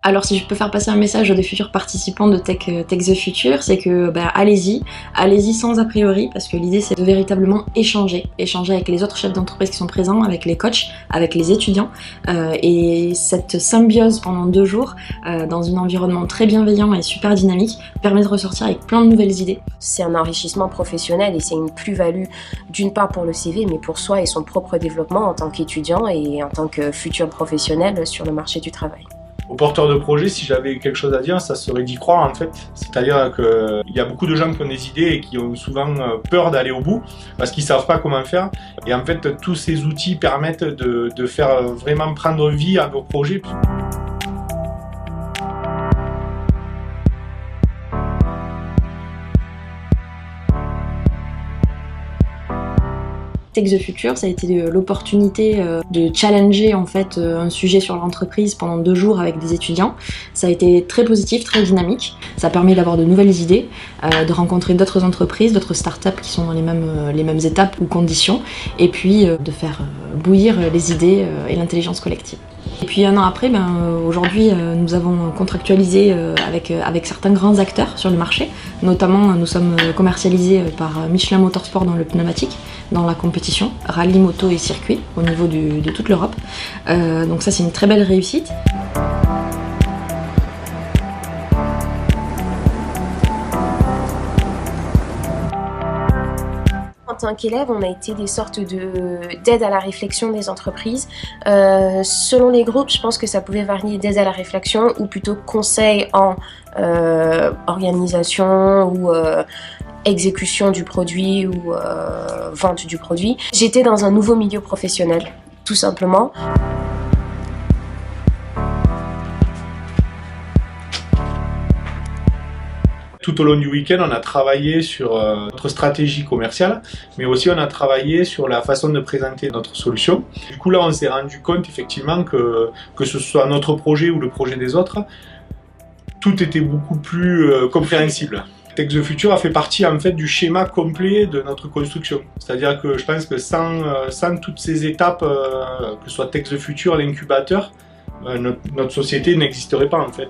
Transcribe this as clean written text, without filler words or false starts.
Alors si je peux faire passer un message à des futurs participants de Tech the Future, c'est que allez-y sans a priori, parce que l'idée c'est de véritablement échanger avec les autres chefs d'entreprise qui sont présents, avec les coachs, avec les étudiants, et cette symbiose pendant 2 jours, dans un environnement très bienveillant et super dynamique, permet de ressortir avec plein de nouvelles idées. C'est un enrichissement professionnel et c'est une plus-value d'une part pour le CV, mais pour soi et son propre développement en tant qu'étudiant et en tant que futur professionnel sur le marché du travail. Aux porteurs de projets, si j'avais quelque chose à dire, ça serait d'y croire en fait. C'est-à-dire qu'il y a beaucoup de gens qui ont des idées et qui ont souvent peur d'aller au bout parce qu'ils ne savent pas comment faire. Et en fait, tous ces outils permettent de faire vraiment prendre vie à vos projets. Tech the Future, ça a été l'opportunité de challenger en fait un sujet sur l'entreprise pendant 2 jours avec des étudiants. Ça a été très positif, très dynamique. Ça permet d'avoir de nouvelles idées, de rencontrer d'autres entreprises, d'autres startups qui sont dans les mêmes étapes ou conditions, et puis de faire bouillir les idées et l'intelligence collective. Et puis 1 an après, aujourd'hui nous avons contractualisé avec certains grands acteurs sur le marché. Notamment nous sommes commercialisés par Michelin Motorsport dans le pneumatique, dans la compétition rallye moto et circuit au niveau de toute l'Europe. Donc ça c'est une très belle réussite. En tant qu'élève, on a été des sortes d'aide à la réflexion des entreprises. Selon les groupes, je pense que ça pouvait varier d'aide à la réflexion ou plutôt conseil en organisation ou exécution du produit ou vente du produit. J'étais dans un nouveau milieu professionnel, tout simplement. Tout au long du week-end, on a travaillé sur notre stratégie commerciale, mais aussi on a travaillé sur la façon de présenter notre solution. Du coup là, on s'est rendu compte effectivement que ce soit notre projet ou le projet des autres, tout était beaucoup plus compréhensible. Tech the Future a fait partie en fait du schéma complet de notre construction. C'est-à-dire que je pense que sans toutes ces étapes, que ce soit Tech the Future, l'incubateur, notre société n'existerait pas en fait.